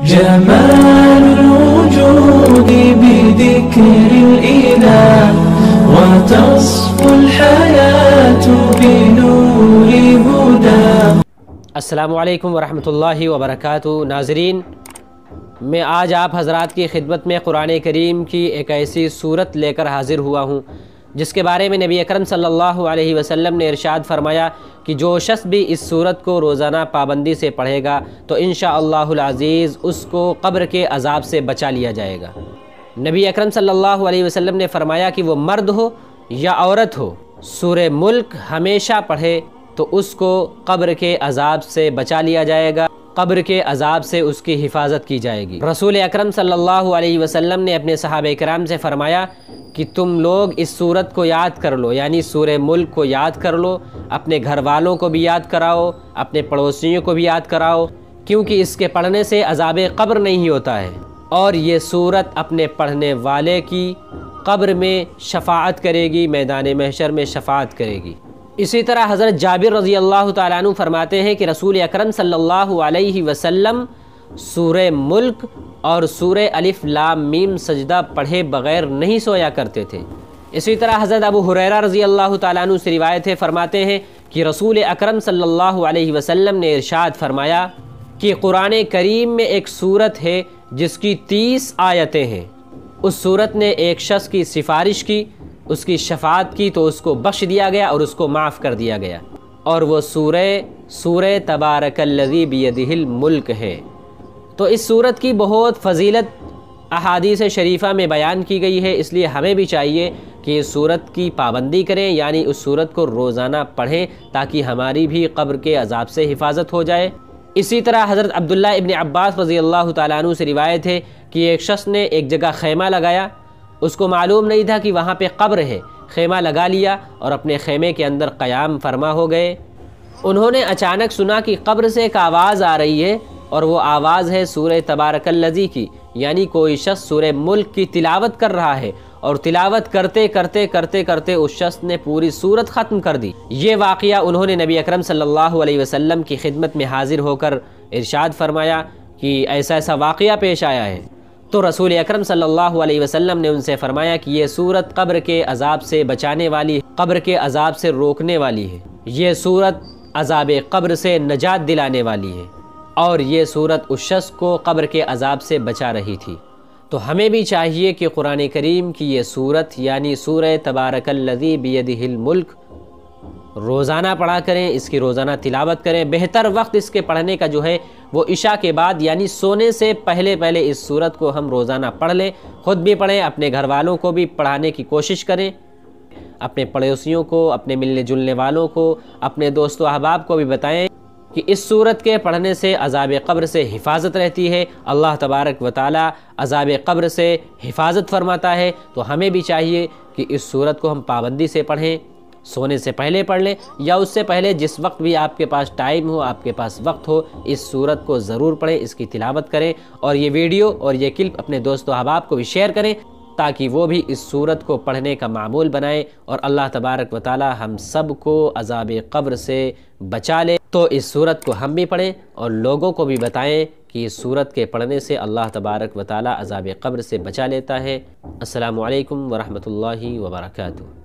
جمال الوجود بذكر الإله وتصفو الحياة بنور هداه۔ السلام علیکم ورحمۃ وبرکاتہ۔ ناظرین، میں آج آپ حضرات کی خدمت میں قرآن کریم کی ایک ایسی صورت لے کر حاضر ہوا ہوں جس کے بارے میں نبی اکرم صلی اللہ علیہ وسلم نے ارشاد فرمایا کہ جو شخص بھی اس صورت کو روزانہ پابندی سے پڑھے گا تو انشاءاللہ العزیز اس کو قبر کے عذاب سے بچا لیا جائے گا۔ نبی اکرم صلی اللہ علیہ وسلم نے فرمایا کہ وہ مرد ہو یا عورت ہو، سورہ ملک ہمیشہ پڑھے تو اس کو قبر کے عذاب سے بچا لیا جائے گا، قبر کے عذاب سے اس کی حفاظت کی جائے گی۔ رسول اکرم صلی اللہ علیہ وسلم نے اپنے صحابہ کرام سے فرمایا کہ تم لوگ اس صورت کو یاد کر لو، یعنی سورہ ملک کو یاد کر لو، اپنے گھر والوں کو بھی یاد کراؤ، اپنے پڑوسیوں کو بھی یاد کراؤ، کیونکہ اس کے پڑھنے سے عذاب قبر نہیں ہوتا ہے، اور یہ صورت اپنے پڑھنے والے کی قبر میں شفاعت کرے گی، میدان محشر میں شفاعت کرے گی۔ اسی طرح حضرت جابر رضی اللہ تعالیٰ عنہ فرماتے ہیں کہ رسول اکرم صلی اللہ علیہ وسلم سورہ ملک اور سورہ الف لام میم سجدہ پڑھے بغیر نہیں سویا کرتے تھے۔ اسی طرح حضرت ابو ہریرہ رضی اللہ تعالیٰ عنہ سے روایت ہے، فرماتے ہیں کہ رسول اکرم صلی اللہ علیہ وسلم نے ارشاد فرمایا کہ قرآن کریم میں ایک صورت ہے جس کی 30 آیتیں ہیں، اس صورت نے ایک شخص کی سفارش کی، اس کی شفاعت کی تو اس کو بخش دیا گیا اور اس کو معاف کر دیا گیا، اور وہ سورہ تبارک الذی بیدہ الملک ہے۔ تو اس صورت کی بہت فضیلت احادیث شریفہ میں بیان کی گئی ہے، اس لیے ہمیں بھی چاہیے کہ اس صورت کی پابندی کریں، یعنی اس صورت کو روزانہ پڑھیں تاکہ ہماری بھی قبر کے عذاب سے حفاظت ہو جائے۔ اسی طرح حضرت عبداللہ ابن عباس رضی اللہ تعالیٰ عنہ سے روایت ہے کہ ایک شخص نے ایک جگہ خیمہ لگایا، اس کو معلوم نہیں تھا کہ وہاں پہ قبر ہے، خیمہ لگا لیا اور اپنے خیمے کے اندر قیام فرما ہو گئے۔ انہوں نے اچانک سنا کہ قبر سے ایک آواز آ رہی ہے، اور وہ آواز ہے سورہ تبارک الذی کی، یعنی کوئی شخص سورہ ملک کی تلاوت کر رہا ہے، اور تلاوت کرتے کرتے اس شخص نے پوری سورت ختم کر دی۔ یہ واقعہ انہوں نے نبی اکرم صلی اللہ علیہ وسلم کی خدمت میں حاضر ہو کر ارشاد فرمایا کہ ایسا واقعہ پیش آیا ہے، تو رسول اکرم صلی اللہ علیہ وسلم نے ان سے فرمایا کہ یہ صورت قبر کے عذاب سے بچانے والی، قبر کے عذاب سے روکنے والی ہے، یہ صورت عذاب قبر سے نجات دلانے والی ہے، اور یہ صورت اس شخص کو قبر کے عذاب سے بچا رہی تھی۔ تو ہمیں بھی چاہیے کہ قرآن کریم کی یہ صورت یعنی سورہ تبارک الذی بیدہ الملک روزانہ پڑھا کریں، اس کی روزانہ تلاوت کریں۔ بہتر وقت اس کے پڑھنے کا جو ہے وہ عشاء کے بعد، یعنی سونے سے پہلے اس صورت کو ہم روزانہ پڑھ لیں، خود بھی پڑھیں، اپنے گھر والوں کو بھی پڑھانے کی کوشش کریں، اپنے پڑوسیوں کو، اپنے ملنے جلنے والوں کو، اپنے دوست و احباب کو بھی بتائیں کہ اس صورت کے پڑھنے سے عذاب قبر سے حفاظت رہتی ہے، اللہ تبارک و تعالی عذاب قبر سے حفاظت فرماتا ہے۔ تو ہمیں بھی چاہیے کہ اس صورت کو ہم پابندی سے پڑھیں، سونے سے پہلے پڑھ لیں یا اس سے پہلے، جس وقت بھی آپ کے پاس ٹائم ہو، آپ کے پاس وقت ہو، اس صورت کو ضرور پڑھیں، اس کی تلاوت کریں، اور یہ ویڈیو اور یہ کلپ اپنے دوست و احباب کو بھی شیئر کریں تاکہ وہ بھی اس صورت کو پڑھنے کا معمول بنائیں، اور اللہ تبارک و تعالی ہم سب کو عذاب قبر سے بچا لے۔ تو اس صورت کو ہم بھی پڑھیں اور لوگوں کو بھی بتائیں کہ اس صورت کے پڑھنے سے اللہ تبارک و تعالی عذاب قبر سے بچا لیتا ہے۔ السلام علیکم ورحمۃ اللہ وبرکاتہ۔